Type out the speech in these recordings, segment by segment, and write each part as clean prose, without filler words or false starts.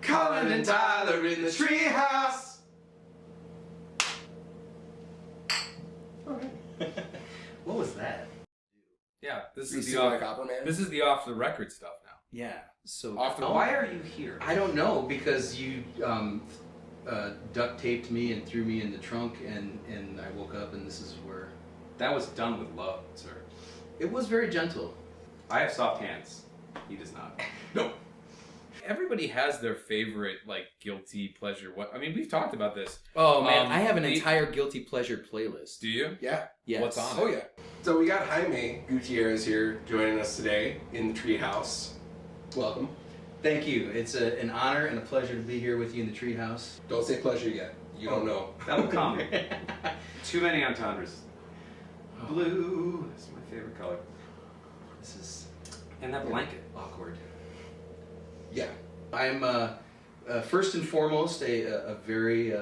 Colin and Tyler in the Treehouse. What was that? Yeah, this You is see the like Opera Man? this is the off the record stuff now. Yeah. So Why are you here? I don't know, because you duct taped me and threw me in the trunk, and I woke up and this is where. That was done with love, sir. It was very gentle. I have soft hands. He does not. No. Everybody has their favorite like guilty pleasure. What I mean, we've talked about this. Oh man, Um, I have an the- entire guilty pleasure playlist. Do you? Yeah. Yes. What's on Oh yeah. So we got Jaime Gutierrez here joining us today in the Treehouse. Welcome. Thank you. It's an honor and a pleasure to be here with you in the Treehouse. Don't say pleasure yet. You don't know. That'll come. Too many entendres. Blue is my favorite color. This is And that blanket. awkward. Yeah. I'm first and foremost a very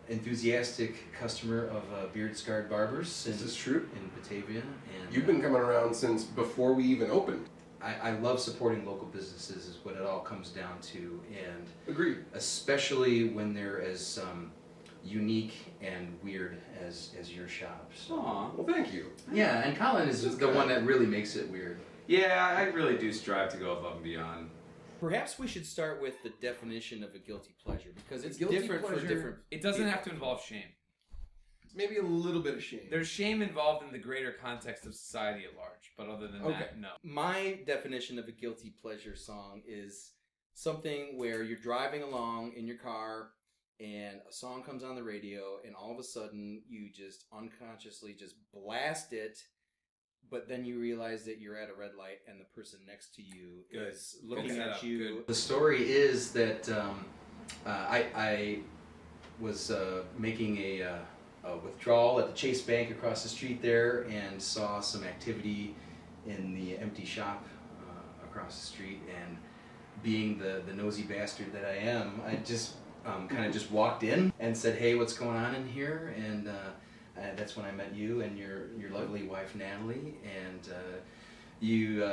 enthusiastic customer of Beardsgaard Barbers This is true. in Batavia, and You've been coming around since before we even opened. I love supporting local businesses is what it all comes down to, and Agreed. especially when they're as unique and weird as your shop. So. Aw. Well, thank you. Yeah, and Colin is the one that really makes it weird. Yeah, I really do strive to go above and beyond. Perhaps we should start with the definition of a guilty pleasure, because it's guilty different for pleasure- different. It doesn't have to involve shame. Maybe a little bit of shame. There's shame involved in the greater context of society at large, but other than that, no. My definition of a guilty pleasure song is something where you're driving along in your car and a song comes on the radio, and all of a sudden you just unconsciously just blast it, but then you realize that you're at a red light and the person next to you Good. is looking Good at setup. you. Good. The story is that I was making a withdrawal at the Chase Bank across the street there, and saw some activity in the empty shop across the street, and being the nosy bastard that I am, I just kind of just walked in and said, "Hey, what's going on in here?" And that's when I met you and your lovely wife Natalie, and you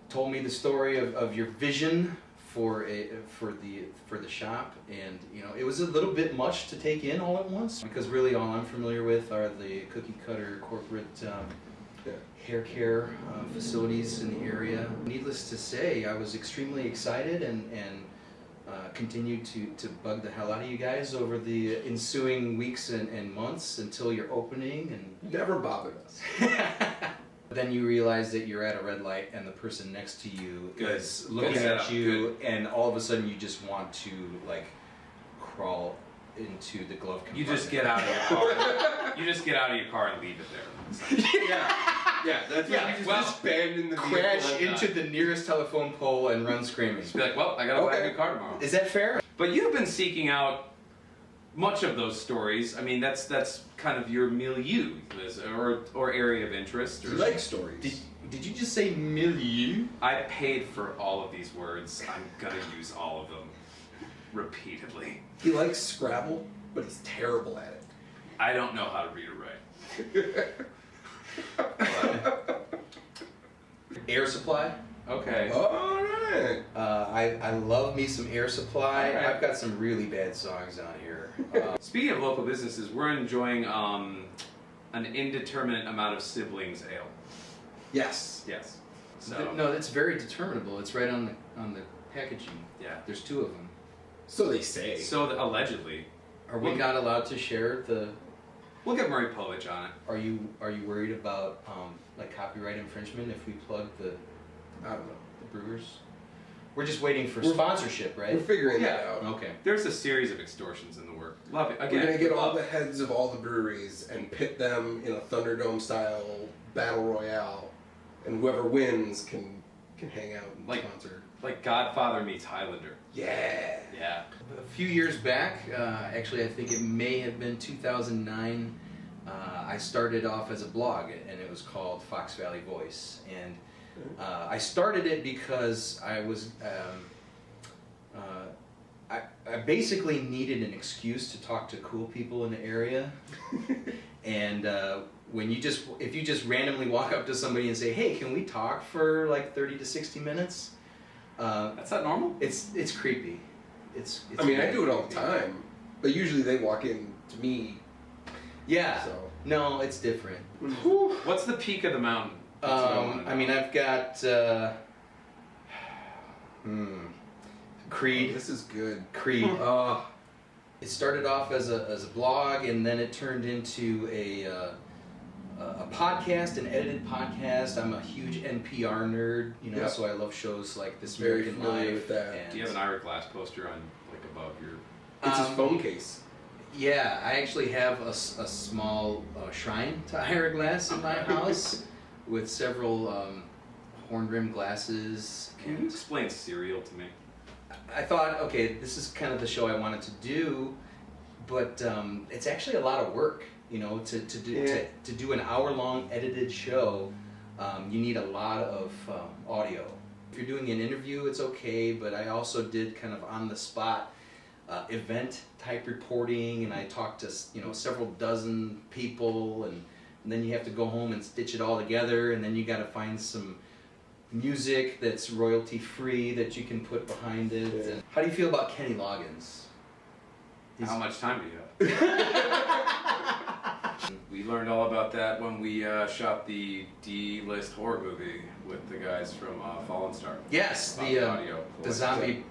told me the story of your vision for the shop, and it was a little bit much to take in all at once, because really all I'm familiar with are the cookie cutter corporate hair care facilities in the area. Needless to say, I was extremely excited and continued to bug the hell out of you guys over the ensuing weeks and months until your opening, and Never bothered us. then you realize that you're at a red light and the person next to you Good. is looking Good at setup. you, and all of a sudden you just want to like crawl into the glove compartment. You just get out of your car. You just get out of your car and leave it there. Yeah, that's Yeah, right. You well, just abandon the crash vehicle. into the nearest telephone pole and run screaming. Just be like, well, I gotta buy a new car tomorrow. Is that fair? But you've been seeking out much of those stories. I mean, that's kind of your milieu, or area of interest. You Or, like stories. Did you just say milieu? I paid for all of these words. I'm gonna use all of them repeatedly. He likes Scrabble, but he's terrible at it. I don't know how to read or write. Air Supply. Okay. All right. I love me some Air Supply. All right. I've got some really bad songs on here. Speaking of local businesses, we're enjoying an indeterminate amount of siblings ale. Yes. Yes. So No, it's very determinable. It's right on the packaging. yeah. There's two of them. So they say. So allegedly, Are we not allowed to share the? we'll get Murray Povich on it. Are you worried about like copyright infringement if we plug the I don't know. brewers? We're just waiting for We're- sponsorship, We're right? figuring that Yeah. out. Okay. There's a series of extortions in the work. Love it. Again, We're gonna get all love the heads of all the breweries and pit them in a Thunderdome style battle royale, and whoever wins can hang out and Like- sponsor. like Godfather meets Highlander. Yeah. Yeah. A few years back, actually, I think it may have been 2009. I started off as a blog, and it was called Fox Valley Voice, and I started it because I was I basically needed an excuse to talk to cool people in the area, and if you just randomly walk up to somebody and say, "Hey, can we talk for like 30 to 60 minutes?" That's not normal. It's creepy. it's I mean, I really do it all the creepy. time, but usually they walk in to me. Yeah. So. No, it's different. What's the peak of the mountain? That's what I wanna I mean, know. I've got Creed. Oh, this is good. Creed. It started off as a blog, and then it turned into a podcast, an edited podcast. I'm a huge NPR nerd, you know, Yep. so I love shows like This Very American familiar Life. with that. And, Do you have an Ira Glass poster on like above your? It's his Um, phone case. Yeah, I actually have a small shrine to Ira Glass in my house with several horn-rimmed glasses. Can you explain cereal to me? I thought, okay, this is kind of the show I wanted to do, but it's actually a lot of work, you know, to do an hour-long edited show. You need a lot of audio. If you're doing an interview, it's okay, but I also did kind of on-the-spot event type reporting, and I talked to several dozen people, and then you have to go home and stitch it all together, and then you got to find some music that's royalty free that you can put behind it. Yeah. And how do you feel about Kenny Loggins? How much time do you have? We learned all about that when we shot the D-list horror movie with the guys from Fallen Star. Yes, About the audio. zombie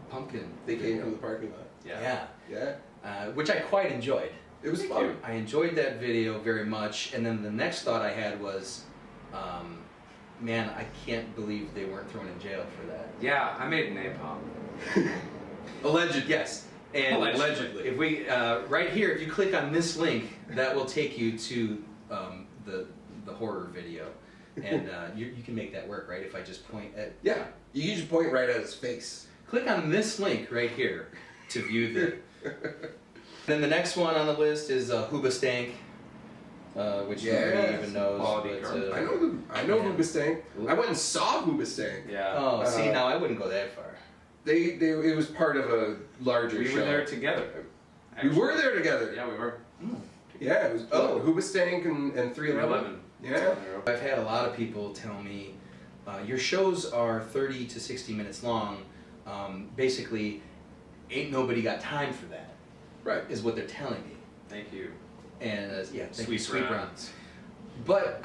pumpkin. They came from the parking lot. Yeah, Yeah, which I quite enjoyed. it was Thank fun. you. I enjoyed that video very much, and then the next thought I had was, man, I can't believe they weren't thrown in jail for that. Yeah, I made napalm. Alleged, yes. And Allegedly. if we right here, if you click on this link, that will take you to the horror video, and you can make that work, right? If I just point at Yeah, you usually point right at his face. click on this link right here to view the. Then the next one on the list is Hoobastank, which nobody Yes, even knows. quality But, garbage. I know Yeah. Hoobastank. I went and saw Hoobastank. Yeah. Oh, see, Uh, now I wouldn't go that far. It was part of a larger We show. were there together. We were there together. Yeah, we were. Yeah, it was Hoobastank and 311. 311. Yeah. I've had a lot of people tell me, your shows are 30 to 60 minutes long. Basically, ain't nobody got time for that, Right. is what they're telling me. Thank you. And yeah, thank you, Sweet Sweet Brown. Browns. But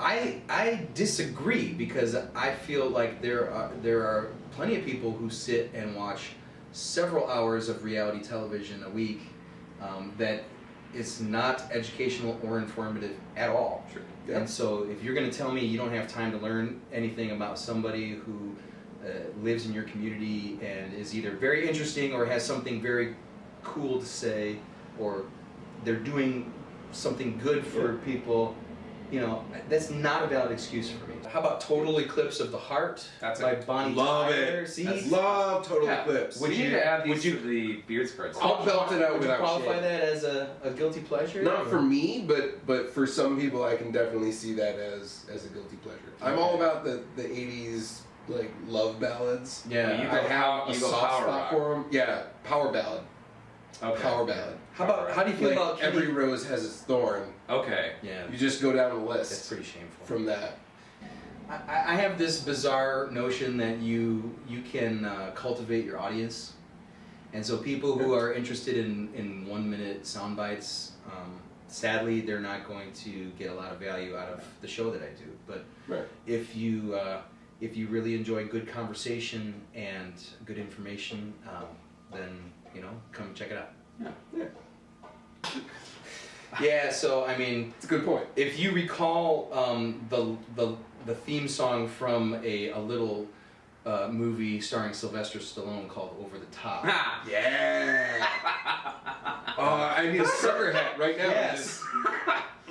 I disagree, because I feel like there are plenty of people who sit and watch several hours of reality television a week that is not educational or informative at all. Sure. Yeah. And so if you're going to tell me you don't have time to learn anything about somebody who lives in your community and is either very interesting or has something very cool to say, or they're doing something good for people, you know, that's not a valid excuse for me. How about Total Eclipse of the Heart That's by it. Bonnie Love Tyler? it. See? Love Total Yeah. Eclipse. Would We you- need to add these would you- to the Beardsgaard I'll section. belt it out Would you without qualify shame. that as a guilty pleasure? Not for me, but for some people, I can definitely see that as a guilty pleasure. I'm all about the 80s like love ballads. Yeah. You I go have a you go soft power spot rock. for them. Yeah, power ballad. Okay. Power ballad. How do you feel Like about Kenny? every rose has its thorn. Okay. Yeah, You just go down the that's list pretty shameful. from that. I have this bizarre notion that you can cultivate your audience, and so people who are interested in 1 minute sound bites, sadly, they're not going to get a lot of value out of the show that I do. But Right. if you really enjoy good conversation and good information, then come check it out. Yeah. Yeah. So I mean, It's a good point. if you recall the theme song from a little movie starring Sylvester Stallone called Over the Top. Ha! Yeah. I need a sucker hat right now. Yes.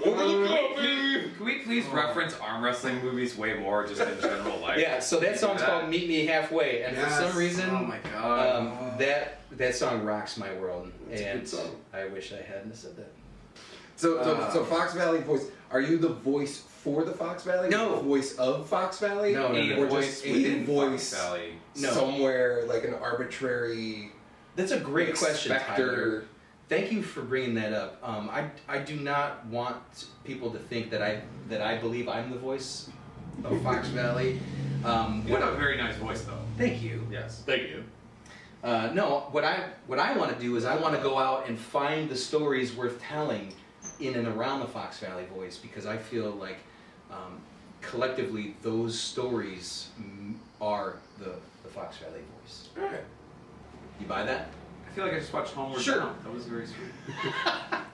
Over the top, Can we please reference arm wrestling movies way more, just in general life? Yeah, so that song's called Meet Me Halfway, and for Yes. some reason, Oh my god. that song rocks my world, It's a and good song. I wish I hadn't said that. So Fox Valley voice. Are you the voice for the Fox Valley? No. The voice of Fox Valley? No, no, a no. Or voice just a within voice Fox Valley. No. somewhere, like an arbitrary That's a great question, Tyler. specter. Thank you for bringing that up. I do not want people to think that I believe I'm the voice of Fox Valley. You have a very nice voice, though. Thank you. Yes. Thank you. No, what I want to do is I want to go out and find the stories worth telling in and around the Fox Valley Voice, because I feel like collectively those stories are the Fox Valley Voice. All right. You buy that? I feel like I just watched Homeward Sure. Bound. That was very sweet.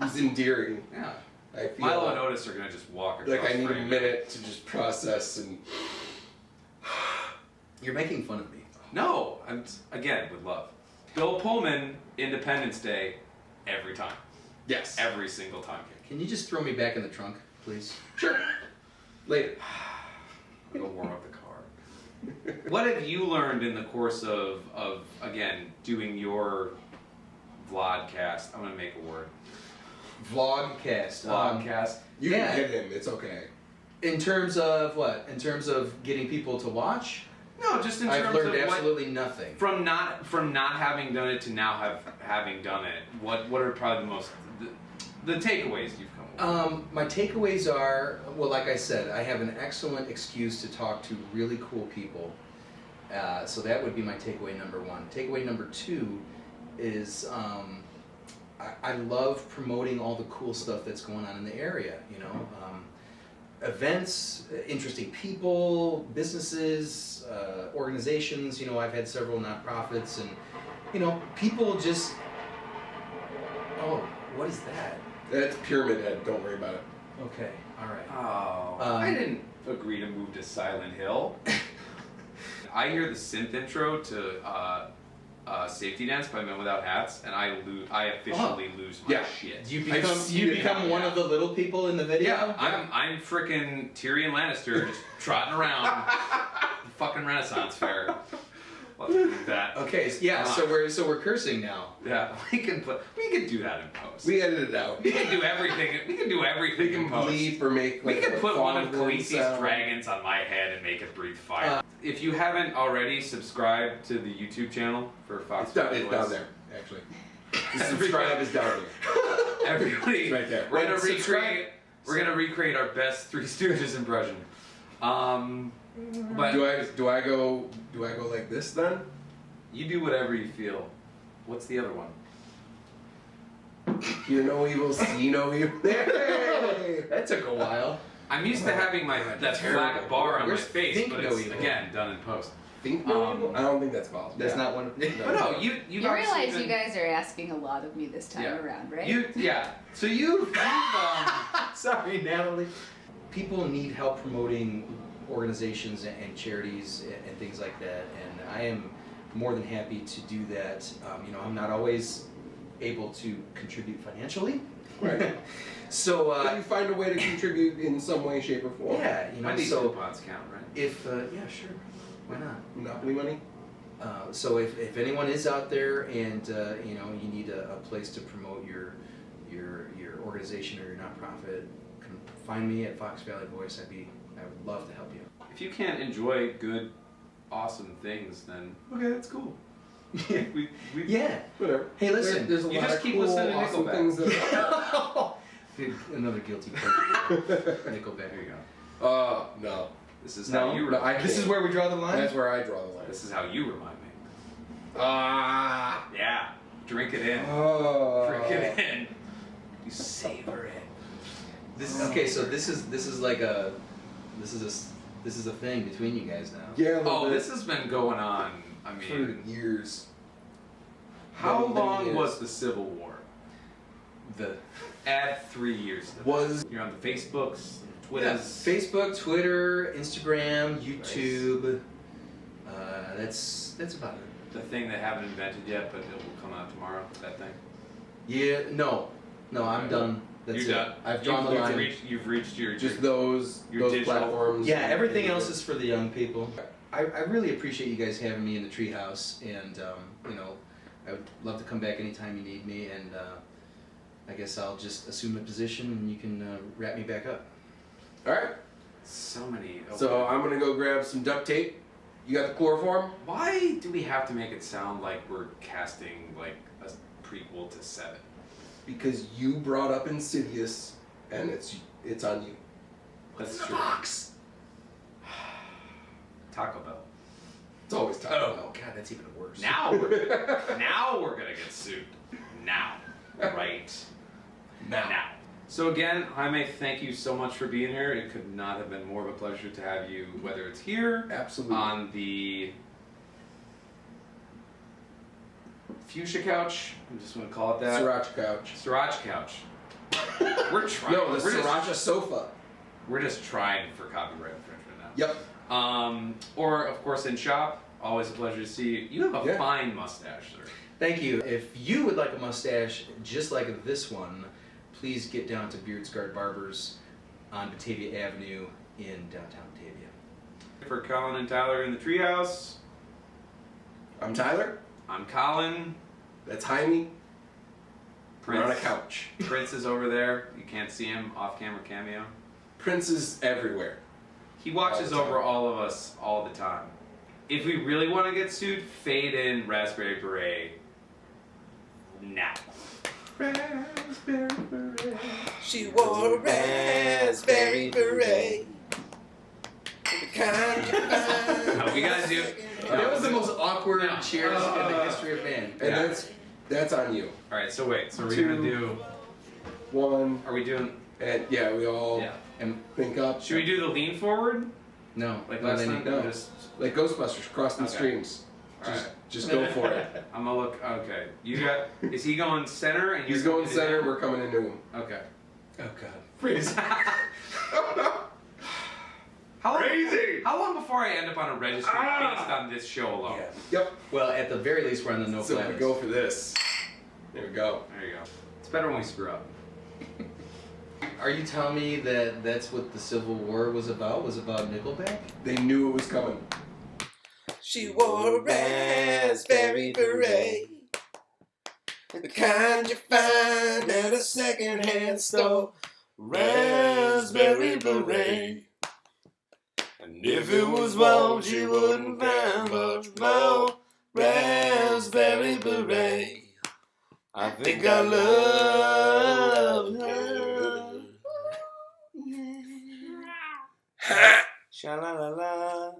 It's endearing. Yeah. I feel Milo and Otis are gonna just walk across. like I need a frame. minute to just process and. You're making fun of me. No, I'm again with love. Bill Pullman, Independence Day, every time, Yes. every single time. Can you just throw me back in the trunk, please? Sure. Later. I'm gonna go warm up the car. What have you learned in the course of again doing your vlogcast? I'm gonna make a word. Vlogcast. Vlogcast. You Yeah. can hit him. It's okay. In terms of what? In terms of getting people to watch? No, just in terms I've learned of what, absolutely nothing. from not having done it to now having done it. What are probably the takeaways you've come with? My takeaways are, well, like I said, I have an excellent excuse to talk to really cool people. So that would be my takeaway number one. Takeaway number two is I love promoting all the cool stuff that's going on in the area, you know. Events, interesting people, businesses, organizations, you know, I've had several nonprofits, and, you know, people just, oh, what is that? That's Pyramid Head. Don't worry about it. Okay, all right. Oh, I didn't agree to move to Silent Hill. I hear the synth intro to Safety Dance by Men Without Hats, and I officially lose my Yeah. shit. You I've become seen it happen, one of the little people in the video? Yeah, I'm frickin' Tyrion Lannister just trotting around the fucking Renaissance Fair. Let's do that. Okay, yeah, so we're cursing now. Yeah, we can do that in post. We edited it out. We can do everything. We can do everything We in can post. bleep or make. We like, could a put one of Fontaine Khaleesi's sound. dragons on my head and make it breathe fire. If you haven't already, subscribe to the YouTube channel for Fox. It's down, Valley it's Voice. down there, actually. The subscribe is down there. Everybody, It's right there. We're gonna Right, subscribe. recreate. We're gonna recreate our best Three Stooges impression. But Do I go like this then? you do whatever you feel. What's the other one? Hear no evil, see no evil. Hey! That took a while. I'm used to having that terrible. flat bar on my Where's face, think but no it's evil? again done in post. Think no evil? I don't think that's possible. That's Yeah. not one. But no, you've You obviously realize been- you guys are asking a lot of me this time Yeah. around, right? So you've Sorry, Natalie. People need help promoting organizations and charities and things like that, and I am more than happy to do that. You know, I'm not always able to contribute financially. Right. So, But you find a way to contribute in some way, shape, or form. yeah, you know, Wendy's so coupons count, right? if, yeah, sure, why not? Monopoly money? So if anyone is out there and you know, you need a place to promote your organization or your nonprofit, come find me at Fox Valley Voice. I would love to help you. If you can't enjoy good, awesome things, then okay, that's cool. we Yeah. Whatever. Hey, listen. There's a You lot just of keep cool, listening to awesome Nickelback. things that. Another guilty pleasure. Nickelback. There you go. No. This is how you. No, I This is can't. where we draw the line. That's where I draw the line. This is how you remind me. Ah. Yeah, drink it in. Oh. Drink it in. You savor it. This is okay. So this is like this is a thing between you guys now. Yeah. a little Oh, bit. this has been going on. I for mean, years. how many long years. was the Civil War? Add 3 years. to that. Was You're on the Facebooks, Yeah, Twitters. Facebook, Twitter, Instagram, YouTube. That's about it. The thing they haven't invented yet, but it will come out tomorrow. That thing. Yeah, no, I'm done. That's You're it. done. I've drawn the line. You've reached your just those Your digital- platforms. Yeah, everything else is for the young people. I really appreciate you guys having me in the Treehouse, and you know, I would love to come back anytime you need me, and I guess I'll just assume a position and you can wrap me back up. All right. so many. So I'm gonna go grab some duct tape. You got the chloroform? Why do we have to make it sound like we're casting like a prequel to Seven? Because you brought up Insidious, and it's on you. That's What's in the true. box? Taco Bell. It's It's always Tyler. Oh God, that's even worse. Now we're gonna get sued. Now, right now. So again, Jaime, thank you so much for being here. It could not have been more of a pleasure to have you, whether it's here, Absolutely. on the fuchsia couch. I'm just gonna call it that. Sriracha couch. Sriracha couch. We're trying. No, the we're sriracha just, sofa. we're just trying for copyright infringement now. Yep. Or of course in shop. Always a pleasure to see you. You have a fine mustache, sir. Thank you. If you would like a mustache just like this one, please get down to Beardsgaard Barbers on Batavia Avenue in downtown Batavia. For Colin and Tyler in the Treehouse, I'm Tyler. I'm Colin. That's Jaime. We're on a Prince. couch. Prince is over there. You can't see him, off-camera cameo. Prince is everywhere. He watches All the time. over all of us all the time. If we really want to get sued, fade in Raspberry Beret now. Raspberry beret. She wore a raspberry beret. The kind you find. No, we gotta do. That was the most awkward No. cheers in the history of man. And Yeah. that's on you. All right. So wait. So we're Two. gonna do. One, Are we doing? and yeah, we all Yeah. And think up. Should we do the lean forward no, like no, last they time? need- No. Just. Like Ghostbusters, crossing Okay. streams. All right. Just go for it. I'm gonna look. Okay. You got. Is he going center? And He's you're going to center. down? We're coming into him. Okay. Oh God. Freeze. How long, Crazy! How long before I end up on a registry based on this show alone? Yeah. Yep. Well, at the very least, we're on the no So fly we list. go for this. There we go. There you go. It's better when we screw up. Are you telling me that that's what the Civil War was about? Was about Nickelback? They knew it was coming. She wore a raspberry beret. The kind you find at a secondhand store. Raspberry beret. And if it was wrong, she wouldn't find much more. Raspberry beret. I think I love her. Yeah. Sha la la la.